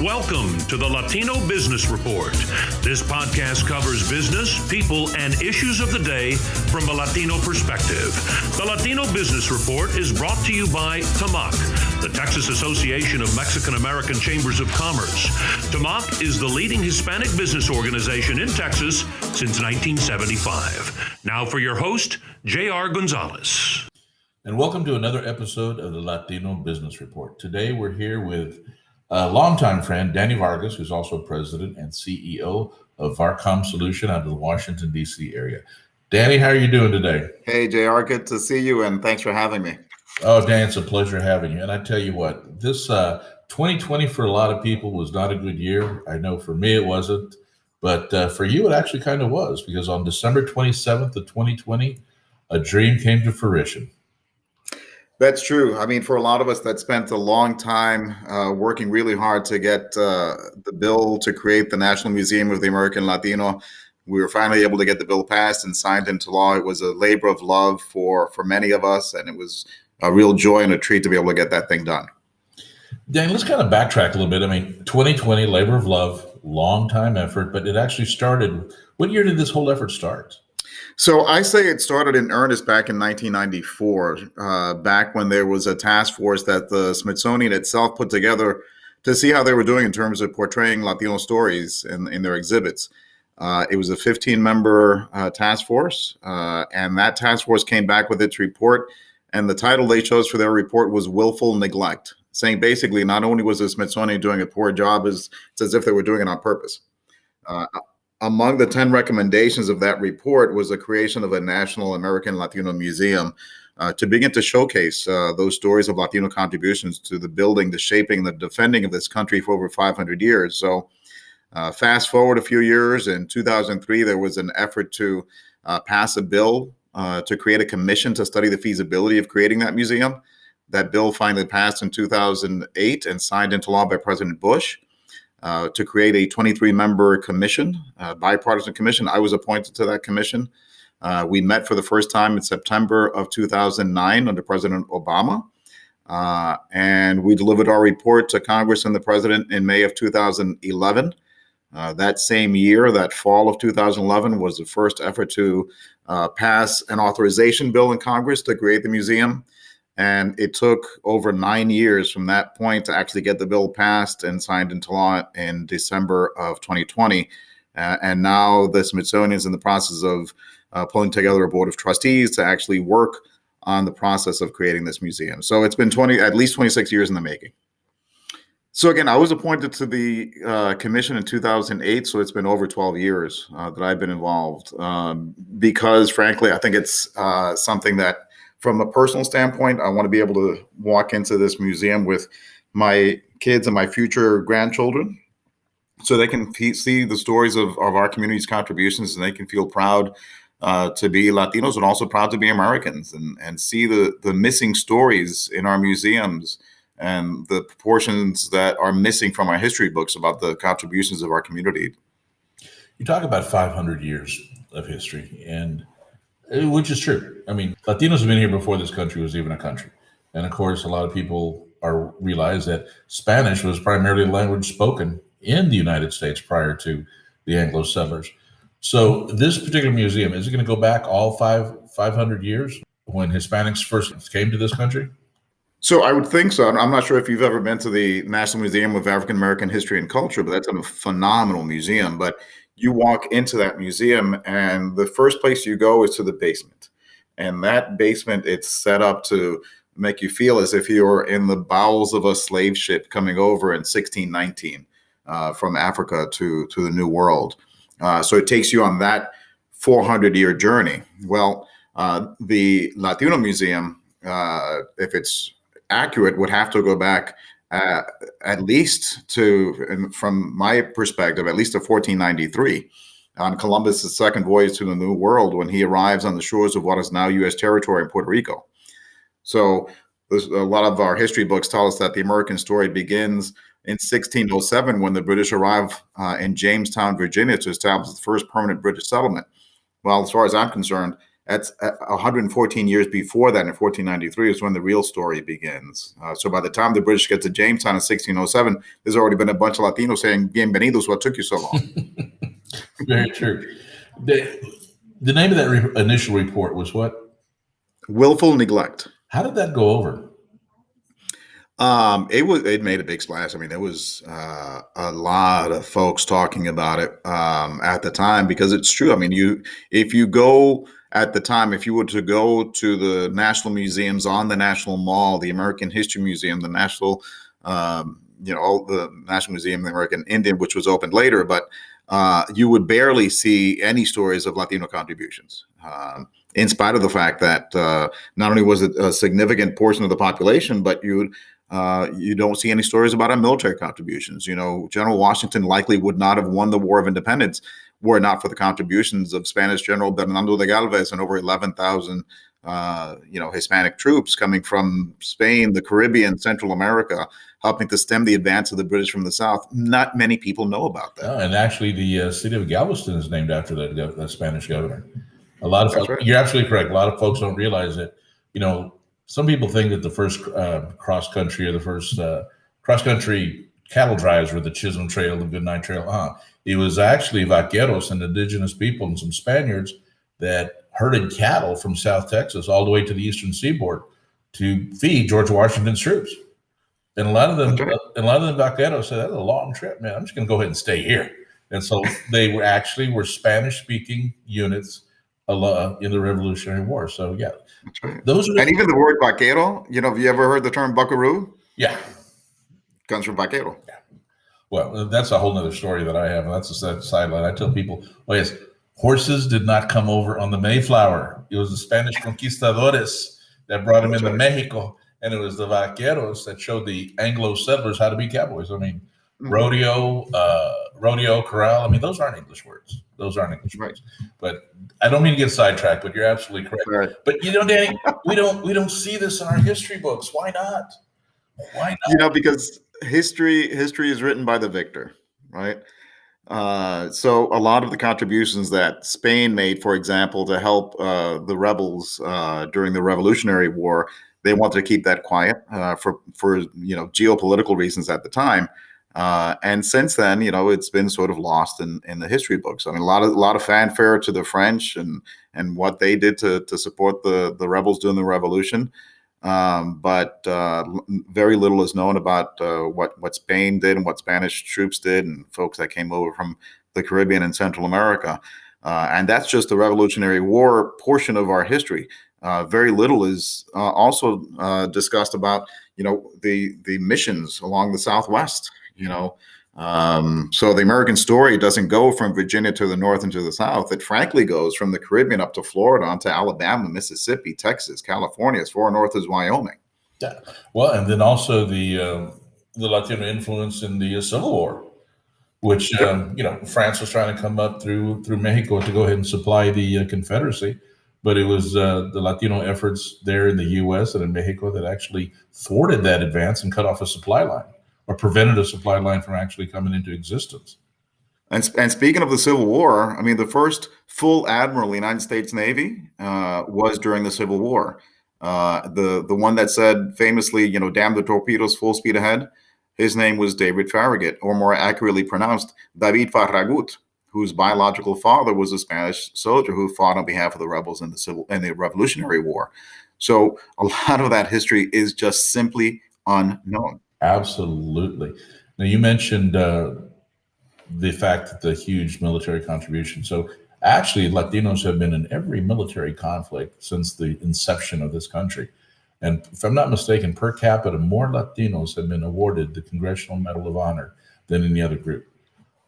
Welcome to the Latino Business Report. This podcast covers business, people, and issues of the day from a Latino perspective. The Latino Business Report is brought to you by TAMAC, the Texas Association of Mexican American Chambers of Commerce. TAMAC is the leading Hispanic business organization in Texas since 1975. Now for your host, J.R. Gonzalez. And welcome to another episode of the Latino Business Report. Today we're here with a longtime friend, Danny Vargas, who's also president and CEO of Varcom Solution out of the Washington, D.C. area. Danny, how are you doing today? Hey, JR, good to see you, and thanks for having me. Oh, Dan, it's a pleasure having you. And I tell you what, this 2020 for a lot of people was not a good year. I know for me it wasn't, but for you it actually kind of was, because on December 27th of 2020, a dream came to fruition. That's true. I mean, for a lot of us that spent a long time working really hard to get the bill to create the National Museum of the American Latino, we were finally able to get the bill passed and signed into law. It was a labor of love for many of us, and it was a real joy and a treat to be able to get that thing done. Dan, let's kind of backtrack a little bit. I mean, 2020, labor of love, long time effort, but it actually started. What year did this whole effort start? So I say it started in earnest back in 1994, back when there was a task force that the Smithsonian itself put together to see how they were doing in terms of portraying Latino stories in their exhibits. It was a 15-member task force, and that task force came back with its report, and the title they chose for their report was Willful Neglect, saying basically not only was the Smithsonian doing a poor job, it's as if they were doing it on purpose. Among the 10 recommendations of that report was the creation of a National American Latino Museum to begin to showcase those stories of Latino contributions to the building, the shaping, the defending of this country for over 500 years. So fast forward a few years, in 2003, there was an effort to pass a bill to create a commission to study the feasibility of creating that museum. That bill finally passed in 2008 and signed into law by President Bush. To create a 23-member commission, bipartisan commission. I was appointed to that commission. We met for the first time in September of 2009 under President Obama, and we delivered our report to Congress and the president in May of 2011. That same year, that fall of 2011, was the first effort to pass an authorization bill in Congress to create the museum. And it took over 9 years from that point to actually get the bill passed and signed into law in December of 2020. And now the Smithsonian is in the process of pulling together a board of trustees to actually work on the process of creating this museum. So it's been at least 26 years in the making. So again, I was appointed to the commission in 2008, so it's been over 12 years that I've been involved because, frankly, I think it's something that, from a personal standpoint, I want to be able to walk into this museum with my kids and my future grandchildren so they can see the stories of our community's contributions, and they can feel proud to be Latinos and also proud to be Americans, and see the missing stories in our museums and the proportions that are missing from our history books about the contributions of our community. You talk about 500 years of history, and which is true. I mean, Latinos have been here before this country was even a country. And of course, a lot of people realize that Spanish was primarily the language spoken in the United States prior to the Anglo settlers. So this particular museum, is it going to go back all 500 years when Hispanics first came to this country? So I would think so. I'm not sure if you've ever been to the National Museum of African American History and Culture, but that's a phenomenal museum. But you walk into that museum, and the first place you go is to the basement. And that basement, it's set up to make you feel as if you're in the bowels of a slave ship coming over in 1619 from Africa to the New World. So it takes you on that 400-year journey. Well, the Latino Museum, if it's accurate, would have to go back at least to, and from my perspective, at least to 1493, on Columbus' second voyage to the New World, when he arrives on the shores of what is now U.S. territory in Puerto Rico. So a lot of our history books tell us that the American story begins in 1607 when the British arrive in Jamestown, Virginia, to establish the first permanent British settlement. Well, as far as I'm concerned, That's 114 years before that. In 1493 is when the real story begins. So by the time the British get to Jamestown in 1607, there's already been a bunch of Latinos saying, "Bienvenidos, what took you so long?" Very true. The name of that initial report was what? Willful neglect. How did that go over? It made a big splash. I mean, there was a lot of folks talking about it at the time, because it's true. I mean, if you were to go to the national museums on the National Mall, the American History Museum, the National, all the National Museum, the American Indian, which was opened later, but you would barely see any stories of Latino contributions. In spite of the fact that not only was it a significant portion of the population, but you don't see any stories about our military contributions. General Washington likely would not have won the War of Independence were it not for the contributions of Spanish General Bernardo de Galvez and over 11,000, Hispanic troops coming from Spain, the Caribbean, Central America, helping to stem the advance of the British from the South. Not many people know about that. Oh, and actually, the city of Galveston is named after that Spanish governor. A lot of That's folks, right. You're absolutely correct. A lot of folks don't realize that. Some people think that the first cross-country or the first cross-country cattle drives were the Chisholm Trail, the Goodnight Trail. It was actually vaqueros and indigenous people and some Spaniards that herded cattle from South Texas all the way to the eastern seaboard to feed George Washington's troops. And a lot of them, vaqueros said, "That's a long trip, man. I'm just going to go ahead and stay here." And so they were Spanish-speaking units in the Revolutionary War. So yeah, that's right. And even the word vaquero. Have you ever heard the term buckaroo? Yeah, comes from vaquero. Yeah. Well, that's a whole nother story that I have, and that's a sideline. I tell people, yes, horses did not come over on the Mayflower. It was the Spanish conquistadores that brought them into Mexico, and it was the vaqueros that showed the Anglo settlers how to be cowboys. I mean, rodeo, corral. I mean, those aren't English words. Words. But I don't mean to get sidetracked, but you're absolutely correct. Right. But Danny, we don't see this in our history books. Why not? Because history is written by the victor, right? So a lot of the contributions that Spain made, for example, to help the rebels during the Revolutionary War, they wanted to keep that quiet for geopolitical reasons at the time. And since then, it's been sort of lost in the history books. I mean, a lot of fanfare to the French and what they did to support the rebels during the Revolution. But very little is known about what Spain did and what Spanish troops did and folks that came over from the Caribbean and Central America. And that's just the Revolutionary War portion of our history. Very little is also discussed about, the missions along the Southwest. So the American story doesn't go from Virginia to the north and to the south. It frankly goes from the Caribbean up to Florida, onto Alabama, Mississippi, Texas, California, as far north as Wyoming. Yeah. Well, and then also the Latino influence in the Civil War, which France was trying to come up through Mexico to go ahead and supply the Confederacy, but it was the Latino efforts there in the U.S. and in Mexico that actually thwarted that advance and cut off a supply line, or prevented a supply line from actually coming into existence. And speaking of the Civil War, I mean, the first full admiral of the United States Navy was during the Civil War. The one that said famously, "Damn the torpedoes, full speed ahead." His name was David Farragut, or more accurately pronounced, David Farragut, whose biological father was a Spanish soldier who fought on behalf of the rebels in the Revolutionary War. So a lot of that history is just simply unknown. Absolutely. Now, you mentioned the fact that the huge military contribution. So actually, Latinos have been in every military conflict since the inception of this country. And if I'm not mistaken, per capita, more Latinos have been awarded the Congressional Medal of Honor than any other group.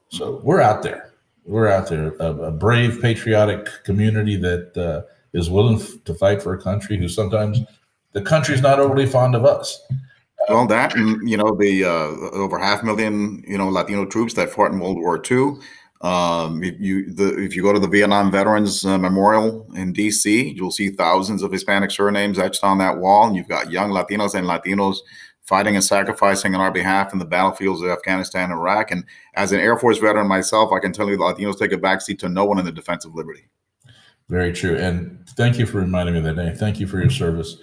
So we're out there. A brave, patriotic community that is willing to fight for a country who sometimes the country's not overly fond of us. Well, that and the over 500,000 Latino troops that fought in World War II. If you go to the Vietnam Veterans Memorial in D.C., you'll see thousands of Hispanic surnames etched on that wall, and you've got young Latinos and Latinos fighting and sacrificing on our behalf in the battlefields of Afghanistan and Iraq. And as an Air Force veteran myself, I can tell you Latinos take a backseat to no one in the defense of liberty. Very true. And thank you for reminding me of that, Danny. Thank you for your service.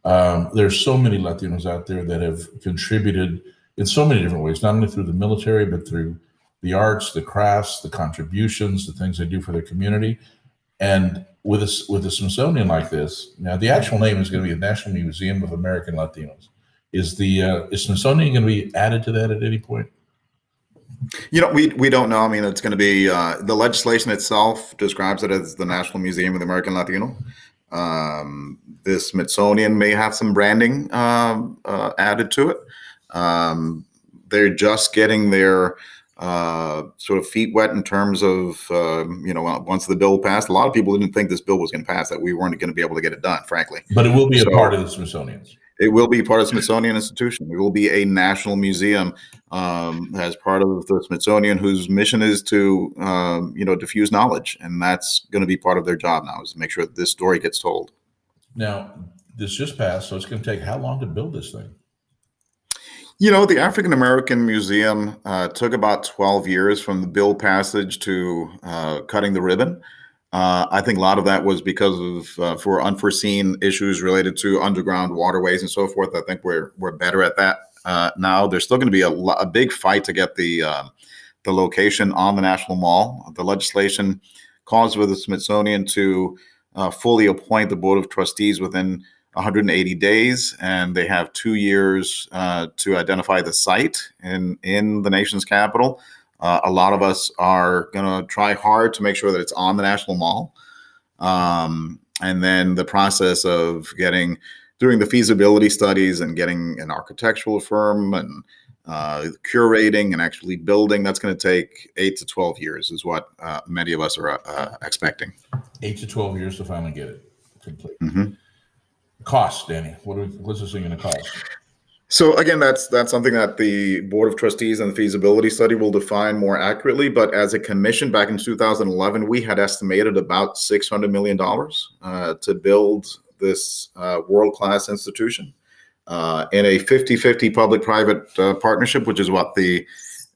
There's so many Latinos out there that have contributed in so many different ways, not only through the military, but through the arts, the crafts, the contributions, the things they do for their community. And with a Smithsonian like this, now the actual name is going to be the National Museum of American Latinos. Is Smithsonian going to be added to that at any point? We don't know. I mean, it's going to be the legislation itself describes it as the National Museum of the American Latino. The Smithsonian may have some branding added to it. They're just getting their sort of feet wet in terms of, once the bill passed. A lot of people didn't think this bill was going to pass, that we weren't going to be able to get it done, frankly. But it will be a part of the Smithsonian's. It will be part of the Smithsonian Institution. It will be a national museum as part of the Smithsonian, whose mission is to, diffuse knowledge. And that's going to be part of their job now, is to make sure that this story gets told. Now, this just passed, so it's going to take how long to build this thing? The African American Museum took about 12 years from the bill passage to cutting the ribbon. I think a lot of that was because of for unforeseen issues related to underground waterways and so forth. I think we're better at that now. There's still going to be a big fight to get the location on the National Mall. The legislation calls for the Smithsonian to fully appoint the Board of Trustees within 180 days, and they have 2 years to identify the site in the nation's capital. A lot of us are going to try hard to make sure that it's on the National Mall. And then the process of doing the feasibility studies and getting an architectural firm and curating and actually building, that's going to take 8 to 12 years is what many of us are expecting. 8 to 12 years to finally get it complete. Mm-hmm. Cost, Danny. What's this thing going to cost? So again, that's something that the Board of Trustees and the feasibility study will define more accurately. But as a commission back in 2011, we had estimated about $600 million to build this world-class institution in a 50-50 public-private partnership, which is what the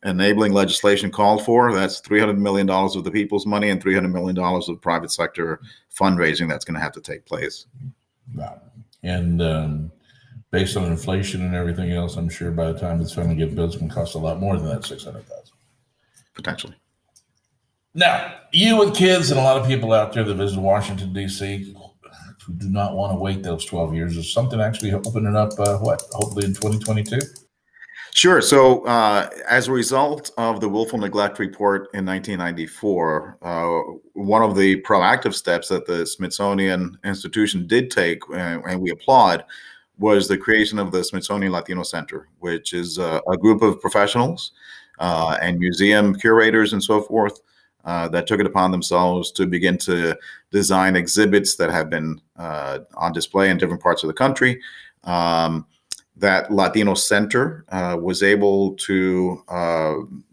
enabling legislation called for. That's $300 million of the people's money and $300 million of private sector fundraising that's going to have to take place. Wow. And based on inflation and everything else, I'm sure by the time it's finally get built, it's going to cost a lot more than that $600,000. Potentially. Now, you with kids and a lot of people out there that visit Washington, D.C., who do not want to wait those 12 years, is something actually opening up, hopefully in 2022? Sure. So as a result of the willful neglect report in 1994, one of the proactive steps that the Smithsonian Institution did take, and we applaud, was the creation of the Smithsonian Latino Center, which is a group of professionals and museum curators and so forth that took it upon themselves to begin to design exhibits that have been on display in different parts of the country. That Latino Center was able to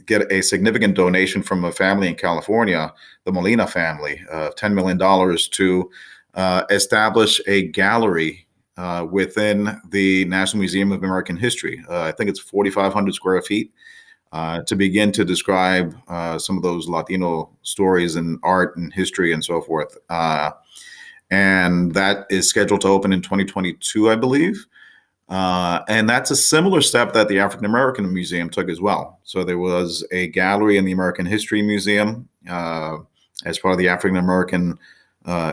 get a significant donation from a family in California, the Molina family, of $10 million to establish a gallery within the National Museum of American History. I think it's 4,500 square feet to begin to describe some of those Latino stories and art and history and so forth. And that is scheduled to open in 2022, I believe. And that's a similar step that the African American Museum took as well. So there was a gallery in the American History Museum as part of the African American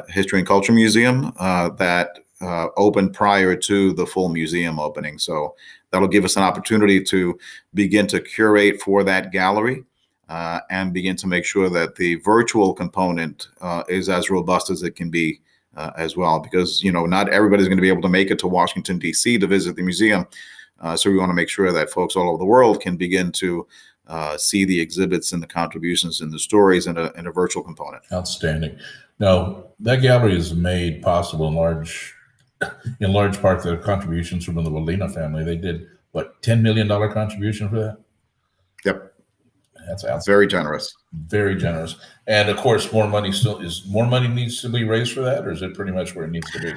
History and Culture Museum that opened prior to the full museum opening. So that'll give us an opportunity to begin to curate for that gallery and begin to make sure that the virtual component is as robust as it can be. As well, because not everybody's going to be able to make it to Washington, D.C. to visit the museum. So we want to make sure that folks all over the world can begin to see the exhibits and the contributions and the stories in a virtual component. Outstanding. Now, that gallery is made possible in large part the contributions from the Molina family. They did, $10 million contribution for that? Yep. That's very generous. Very generous. And of course, more money needs to be raised for that, or is it pretty much where it needs to be?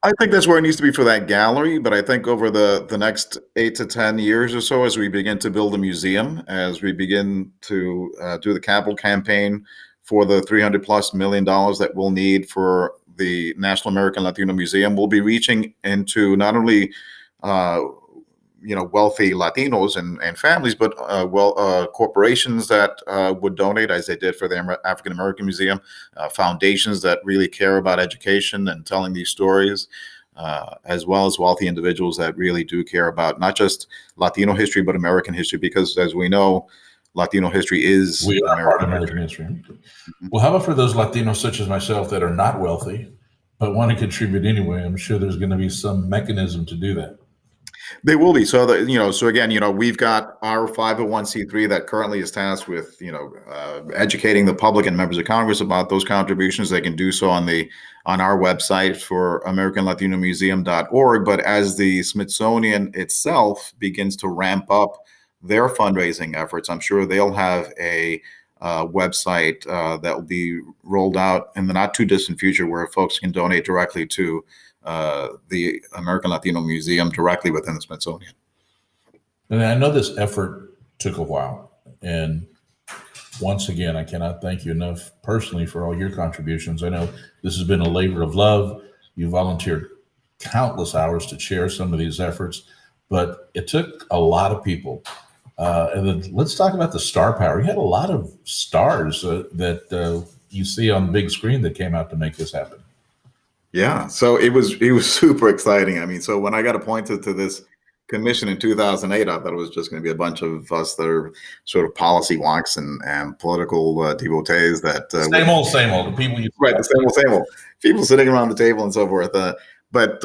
I think that's where it needs to be for that gallery. But I think over the next 8 to 10 years or so, as we begin to build a museum, as we begin to do the capital campaign for the $300+ million that we'll need for the National American Latino Museum. We'll be reaching into not only wealthy Latinos and families, but corporations that would donate, as they did for the African American Museum, foundations that really care about education and telling these stories, as well as wealthy individuals that really do care about not just Latino history, but American history, because as we know, Latino history is We are part of American American history. Well, how about for those Latinos such as myself that are not wealthy, but want to contribute anyway? I'm sure there's going to be some mechanism to do that. They will be. So again, we've got our 501c3 that currently is tasked with, educating the public and members of Congress about those contributions. They can do so on our website for AmericanLatinoMuseum.org. But as the Smithsonian itself begins to ramp up their fundraising efforts, I'm sure they'll have a website that will be rolled out in the not too distant future where folks can donate directly to the American Latino Museum directly within the Smithsonian. And I know this effort took a while. And once again, I cannot thank you enough personally for all your contributions. I know this has been a labor of love. You volunteered countless hours to chair some of these efforts, but it took a lot of people. And then let's talk about the star power. You had a lot of stars that you see on the big screen that came out to make this happen. Yeah, so it was super exciting. I mean, so when I got appointed to this commission in 2008, I thought it was just going to be a bunch of us that are sort of policy wonks and political devotees that same old. The people right, the same old people sitting around the table and so forth. But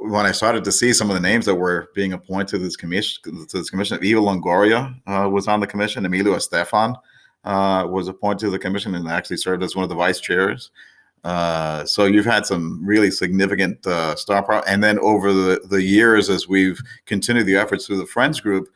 when I started to see some of the names that were being appointed to this commission, Eva Longoria was on the commission. Emilio Estefan was appointed to the commission and actually served as one of the vice chairs. So you've had some really significant star power. And then over the years, as we've continued the efforts through the Friends Group,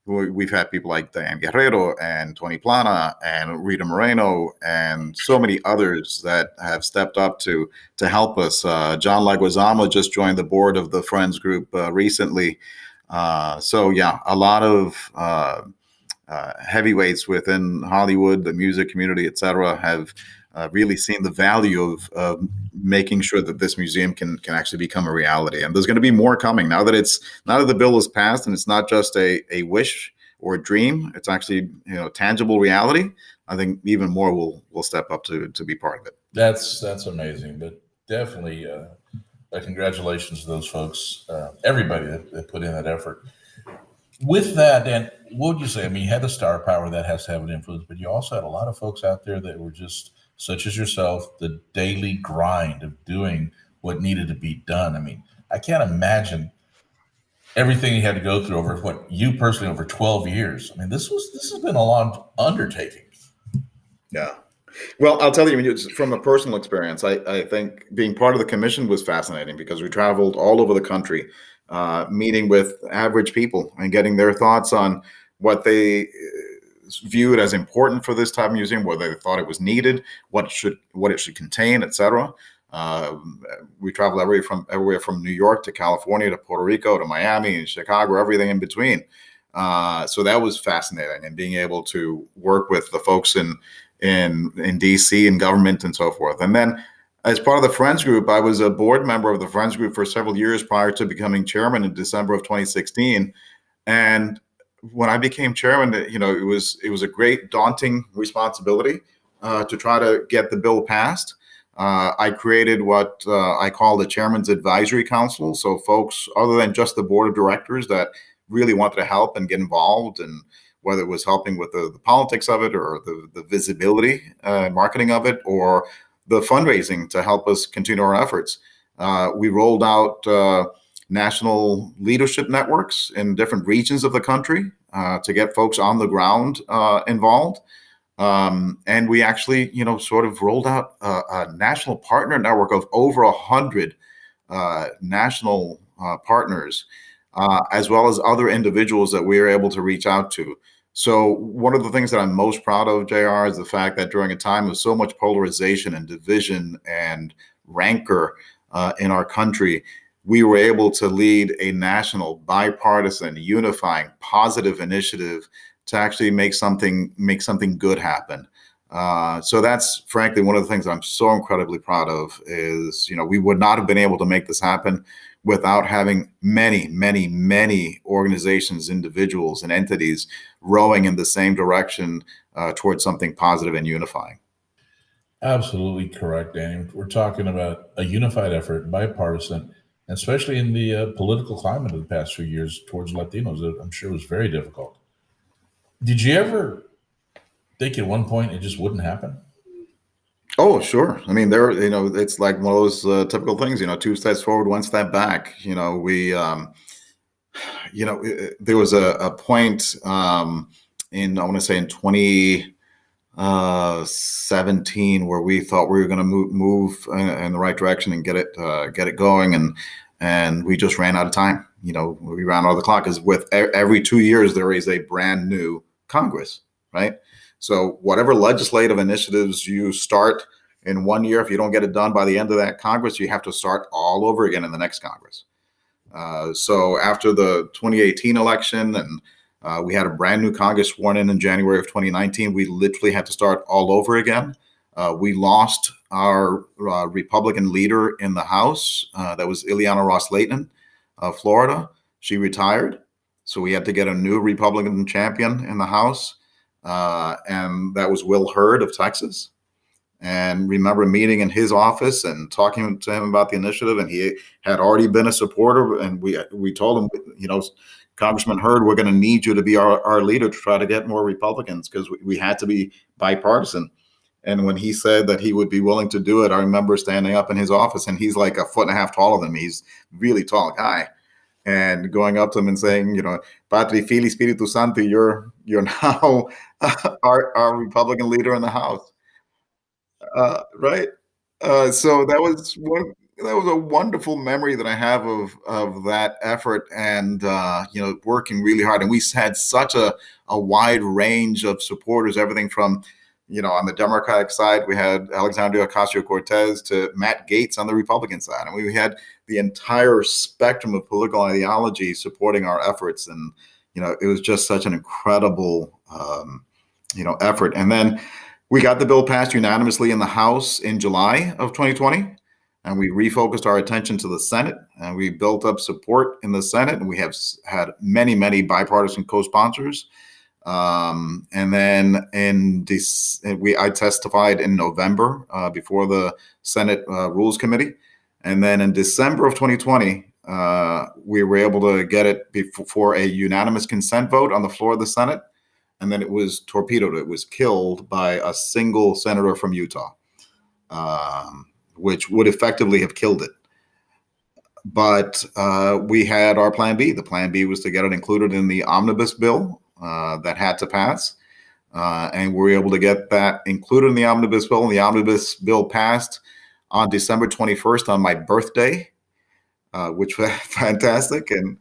we've had people like Diane Guerrero and Tony Plana and Rita Moreno and so many others that have stepped up to help us. John Leguizamo just joined the board of the Friends Group recently. So yeah, a lot of heavyweights within Hollywood, the music community, et cetera, have really seen the value of making sure that this museum can actually become a reality. And there's going to be more coming now that the bill is passed and it's not just a wish or a dream. It's actually tangible reality. I think even more will step up to be part of it. That's amazing. But definitely, congratulations to those folks, everybody that put in that effort. With that, Dan, what would you say? I mean, you had the star power that has to have an influence, but you also had a lot of folks out there that were just, such as yourself, the daily grind of doing what needed to be done. I mean, I can't imagine everything you had to go through over 12 years. I mean, this has been a long undertaking. Yeah. Well, I'll tell you, from a personal experience, I think being part of the commission was fascinating because we traveled all over the country, meeting with average people and getting their thoughts on what they viewed as important for this type of museum, whether they thought it was needed, what it should contain, etc. We traveled everywhere from New York to California to Puerto Rico to Miami and Chicago, everything in between. So that was fascinating, and being able to work with the folks in DC and government and so forth. And then as part of the Friends Group, I was a board member of the Friends Group for several years prior to becoming chairman in December of 2016. And when I became chairman, it was a great daunting responsibility to try to get the bill passed. I created what I call the Chairman's Advisory Council. So folks other than just the board of directors that really wanted to help and get involved, and whether it was helping with the politics of it or the visibility and marketing of it, or the fundraising to help us continue our efforts. We rolled out national leadership networks in different regions of the country to get folks on the ground involved. And we actually, sort of rolled out a national partner network of over 100 national partners, as well as other individuals that we were able to reach out to. So one of the things that I'm most proud of, JR, is the fact that during a time of so much polarization and division and rancor in our country, we were able to lead a national, bipartisan, unifying, positive initiative to actually make something good happen. So that's frankly one of the things I'm so incredibly proud of is, we would not have been able to make this happen without having many, many, many organizations, individuals, and entities rowing in the same direction towards something positive and unifying. Absolutely correct, Danny. We're talking about a unified effort, bipartisan, especially in the political climate of the past few years towards Latinos. I'm sure it was very difficult. Did you ever think at one point it just wouldn't happen? Oh, sure. I mean, it's like one of those typical things, two steps forward, one step back. There was a point I want to say in 2017 where we thought we were going to move in the right direction and get it going. And we just ran out of time. We ran out of the clock because with every 2 years, there is a brand new Congress, right? So whatever legislative initiatives you start in 1 year, if you don't get it done by the end of that Congress, you have to start all over again in the next Congress. So after the 2018 election, and we had a brand new Congress sworn in January of 2019, we literally had to start all over again. We lost our Republican leader in the House. That was Ileana Ros-Lehtinen of Florida. She retired. So we had to get a new Republican champion in the House. And that was Will Hurd of Texas. And remember meeting in his office and talking to him about the initiative. And he had already been a supporter. And we told him, Congressman Hurd, we're going to need you to be our leader to try to get more Republicans because we had to be bipartisan. And when he said that he would be willing to do it, I remember standing up in his office, and he's like 1.5 feet taller than me. He's a really tall guy. And going up to him and saying, Patri, Fili, Spiritu Santo, you're now our Republican leader in the House. Right. So that was a wonderful memory that I have of that effort and, working really hard. And we had such a wide range of supporters, everything from, on the Democratic side, we had Alexandria Ocasio-Cortez to Matt Gaetz on the Republican side. And we had the entire spectrum of political ideology supporting our efforts. And, it was just such an incredible, effort. And then we got the bill passed unanimously in the House in July of 2020. And we refocused our attention to the Senate, and we built up support in the Senate. And we have had many, many bipartisan co-sponsors. And then I testified in November before the Senate Rules Committee. And then in December of 2020, we were able to get it before a unanimous consent vote on the floor of the Senate. And then it was torpedoed. It was killed by a single senator from Utah, which would effectively have killed it. But we had our plan B. The plan B was to get it included in the omnibus bill that had to pass. And we were able to get that included in the omnibus bill. And the omnibus bill passed on December 21st on my birthday, which was fantastic. And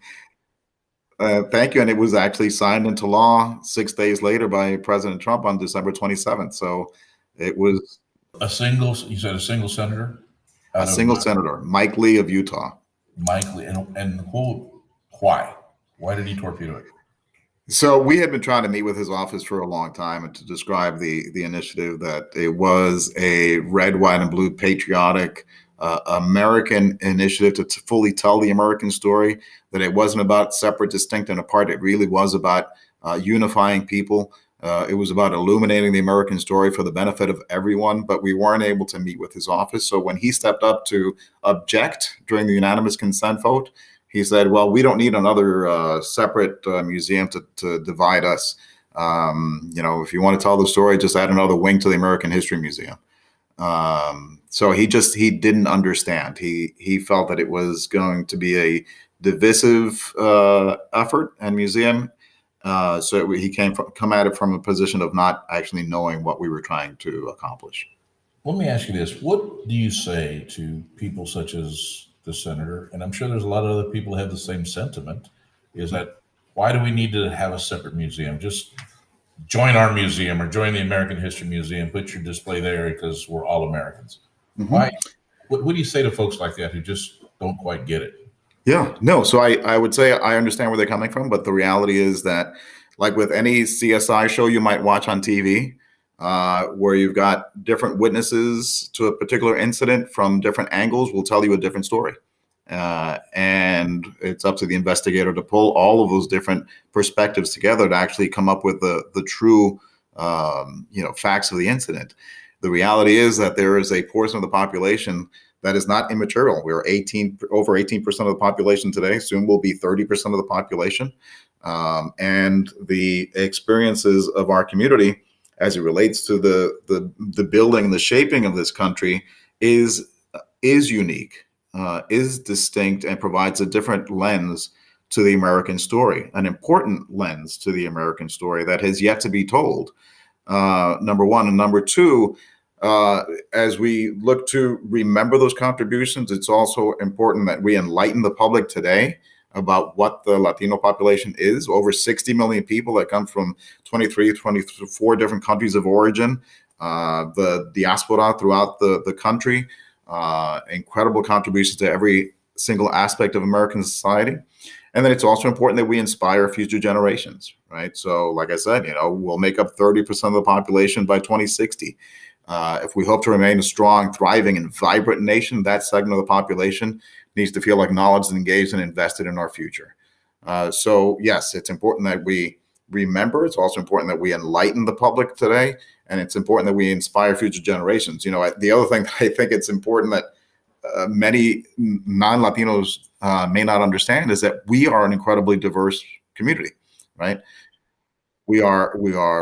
thank you. And it was actually signed into law 6 days later by President Trump on December 27th. So it was you said a single senator? A single senator, Mike Lee of Utah. Mike Lee. And why? Why did he torpedo it? So we had been trying to meet with his office for a long time and to describe the initiative that it was a red, white, and blue patriotic American initiative to fully tell the American story, that it wasn't about separate, distinct, and apart. It really was about unifying people. It was about illuminating the American story for the benefit of everyone, but we weren't able to meet with his office. So when he stepped up to object during the unanimous consent vote, he said, well, we don't need another separate museum to divide us. If you want to tell the story, just add another wing to the American History Museum. So he didn't understand. He felt that it was going to be a divisive effort and museum. So he come at it from a position of not actually knowing what we were trying to accomplish. Let me ask you this. What do you say to people such as the senator, and I'm sure there's a lot of other people who have the same sentiment, is that why do we need to have a separate museum? Just join our museum or join the American History Museum, put your display there because we're all Americans. Mm-hmm. Why? What do you say to folks like that who just don't quite get it? Yeah, no. So I would say I understand where they're coming from, but the reality is that, like with any CSI show you might watch on TV, where you've got different witnesses to a particular incident from different angles will tell you a different story. And it's up to the investigator to pull all of those different perspectives together to actually come up with the true facts of the incident. The reality is that there is a portion of the population that is not immaterial. We're over 18% of the population today. Soon we'll be 30% of the population. And the experiences of our community as it relates to the building and the shaping of this country is unique, is distinct, and provides a different lens to the American story, an important lens to the American story that has yet to be told. Number one. And number two, as we look to remember those contributions, it's also important that we enlighten the public today about what the Latino population is. Over 60 million people that come from 24 different countries of origin, the diaspora throughout the country, incredible contributions to every single aspect of American society. And then it's also important that we inspire future generations, right? So like I said, we'll make up 30% of the population by 2060. If we hope to remain a strong, thriving, and vibrant nation, that segment of the population needs to feel acknowledged and engaged and invested in our future. So yes, it's important that we remember. It's also important that we enlighten the public today. And it's important that we inspire future generations. The other thing that I think it's important that many non-Latinos may not understand is that we are an incredibly diverse community, right? We are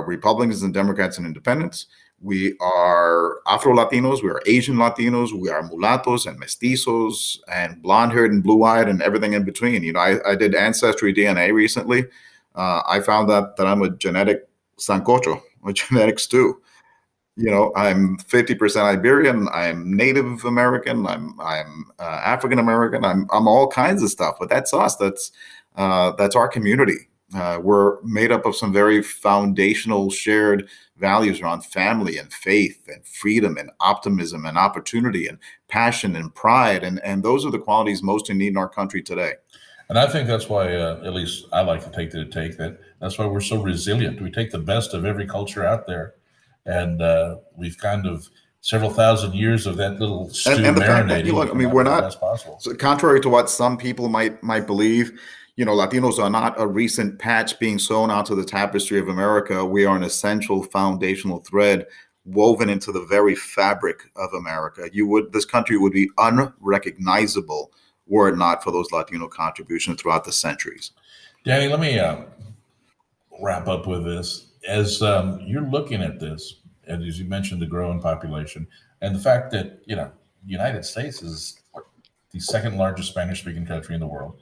Republicans and Democrats and independents. We are Afro-Latinos, we are Asian Latinos, we are mulattos and mestizos and blonde-haired and blue-eyed and everything in between. I did Ancestry DNA recently. I found that I'm a genetic sancocho, a genetic stew. I'm 50% Iberian. I'm Native American. I'm African American. I'm all kinds of stuff. But that's us. That's our community. We're made up of some very foundational shared values around family and faith and freedom and optimism and opportunity and passion and pride. And those are the qualities most in need in our country today. And I think that's why, at least I like to take that's why we're so resilient. We take the best of every culture out there. And we've kind of several thousand years of that little stew and the marinating. Fact that, we're not, so contrary to what some people might believe, Latinos are not a recent patch being sewn onto the tapestry of America. We are an essential foundational thread woven into the very fabric of America. This country would be unrecognizable were it not for those Latino contributions throughout the centuries. Danny, let me wrap up with this. As you're looking at this, and as you mentioned, the growing population, and the fact that the United States is the second largest Spanish-speaking country in the world,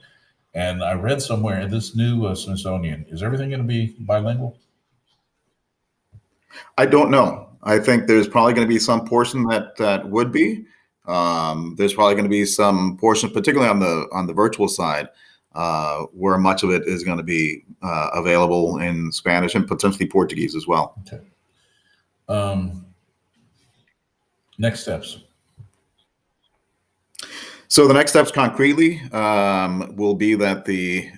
and I read somewhere in this new Smithsonian, is everything going to be bilingual? I don't know. I think there's probably going to be some portion that would be. There's probably going to be some portion, particularly on the virtual side, where much of it is going to be available in Spanish and potentially Portuguese as well. Okay. Next steps. So the next steps concretely will be that the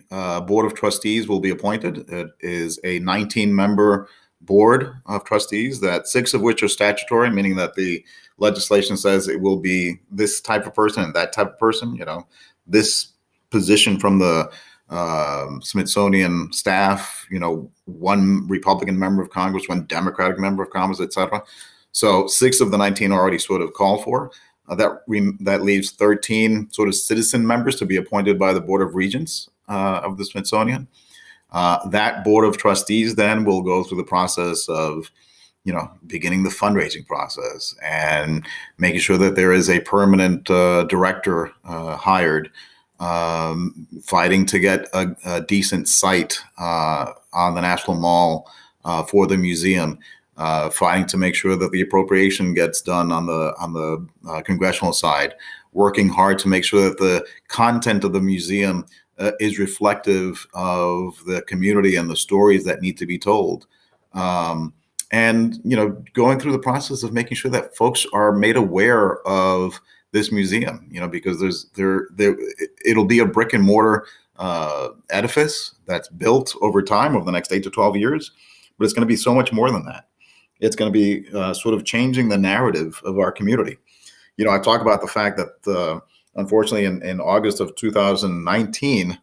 Board of Trustees will be appointed. It is a 19-member board of trustees, that 6 of which are statutory, meaning that the legislation says it will be this type of person and that type of person. This position from the Smithsonian staff, 1 Republican member of Congress, 1 Democratic member of Congress, etc. So 6 of the 19 are already sort of called for. That leaves 13 sort of citizen members to be appointed by the Board of Regents of the Smithsonian. That Board of Trustees then will go through the process of, beginning the fundraising process and making sure that there is a permanent director hired, fighting to get a decent site on the National Mall for the museum. Fighting to make sure that the appropriation gets done on the congressional side, working hard to make sure that the content of the museum is reflective of the community and the stories that need to be told. And going through the process of making sure that folks are made aware of this museum, because it'll be a brick and mortar edifice that's built over time over the next 8 to 12 years, but it's going to be so much more than that. It's going to be sort of changing the narrative of our community. I talk about the fact that unfortunately in August of 2019,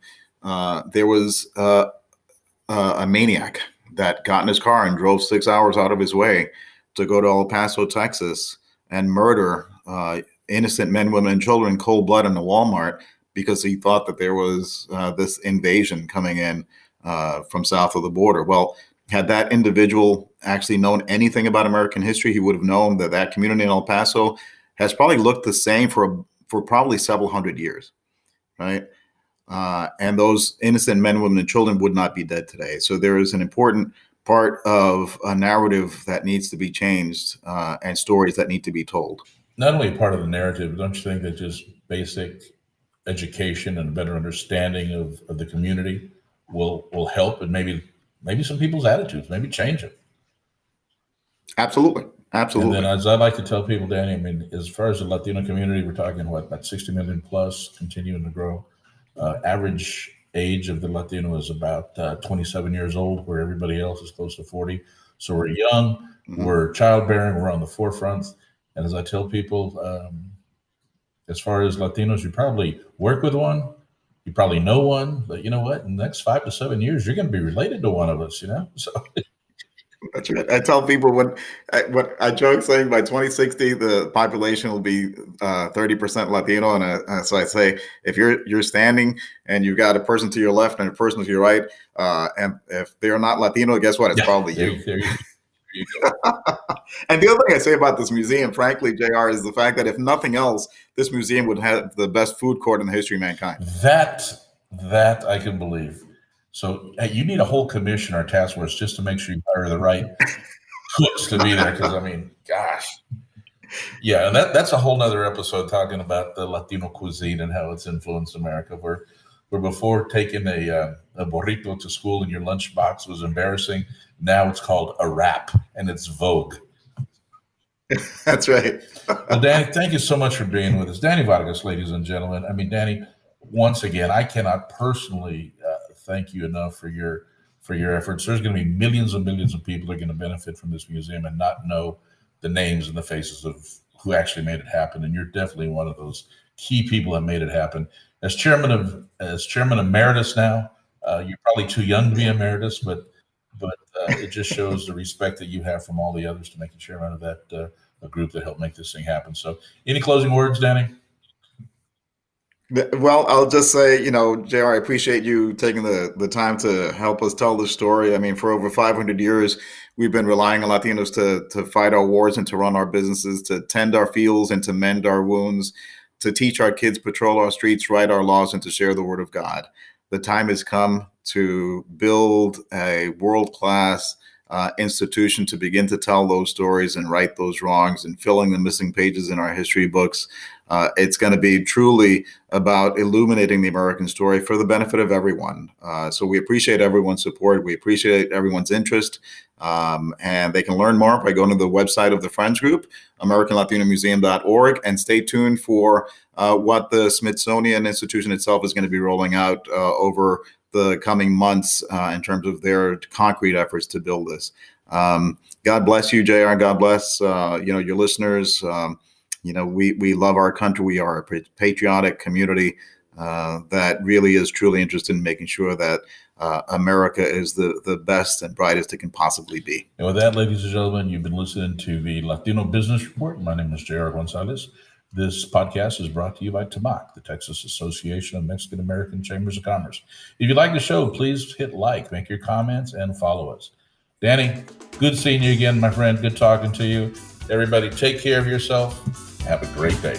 there was a maniac that got in his car and drove 6 hours out of his way to go to El Paso, Texas, and murder innocent men, women, and children in cold blood in a Walmart because he thought that there was this invasion coming in from south of the border. Well, had that individual actually known anything about American history, he would have known that that community in El Paso has probably looked the same for probably several hundred years, right? And those innocent men, women, and children would not be dead today. So there is an important part of a narrative that needs to be changed and stories that need to be told. Not only part of the narrative, don't you think that just basic education and a better understanding of the community will help, and maybe some people's attitudes, maybe change it? Absolutely. Absolutely. And then, as I like to tell people, Danny, I mean, as far as the Latino community, we're talking about 60 million plus, continuing to grow. Average age of the Latino is about 27 years old, where everybody else is close to 40. So we're young, we're childbearing, we're on the forefront. And as I tell people, as far as Latinos, you probably work with one, you probably know one, but you know what? In the next 5 to 7 years, you're going to be related to one of us, So that's right. I tell people what I joke saying by 2060 the population will be 30% Latino, and so I say if you're standing and you've got a person to your left and a person to your right, and if they're not Latino, guess what? It's probably you. There you go. And the other thing I say about this museum, frankly, JR, is the fact that if nothing else, this museum would have the best food court in the history of mankind. That I can believe. So you need a whole commission or task force just to make sure you hire the right cooks to be there. Because I mean, gosh, yeah, and that's a whole nother episode talking about the Latino cuisine and how it's influenced America. Where before taking a burrito to school in your lunchbox was embarrassing, now it's called a wrap and it's vogue. That's right. Well, Danny, thank you so much for being with us, Danny Vargas, ladies and gentlemen. I mean, Danny, once again, I cannot personally thank you enough for your efforts. There's going to be millions and millions of people that are going to benefit from this museum and not know the names and the faces of who actually made it happen. And you're definitely one of those key people that made it happen. As chairman emeritus now, you're probably too young to be emeritus, but it just shows the respect that you have from all the others to make you chairman of that a group that helped make this thing happen. So, any closing words, Danny? Well, I'll just say, JR, I appreciate you taking the time to help us tell the story. I mean, for over 500 years, we've been relying on Latinos to fight our wars and to run our businesses, to tend our fields and to mend our wounds, to teach our kids, patrol our streets, write our laws, and to share the word of God. The time has come to build a world-class institution to begin to tell those stories and right those wrongs and filling the missing pages in our history books. It's going to be truly about illuminating the American story for the benefit of everyone. So we appreciate everyone's support. We appreciate everyone's interest. And they can learn more by going to the website of the Friends Group, AmericanLatinoMuseum.org, and stay tuned for what the Smithsonian Institution itself is going to be rolling out over the coming months in terms of their concrete efforts to build this. God bless you, JR. God bless your listeners. We love our country. We are a patriotic community that really is truly interested in making sure that America is the best and brightest it can possibly be. And with that, ladies and gentlemen, you've been listening to the Latino Business Report. My name is J.R. Gonzalez. This podcast is brought to you by TAMAC, the Texas Association of Mexican American Chambers of Commerce. If you like the show, please hit like, make your comments, and follow us. Danny, good seeing you again, my friend. Good talking to you. Everybody, take care of yourself. Have a great day.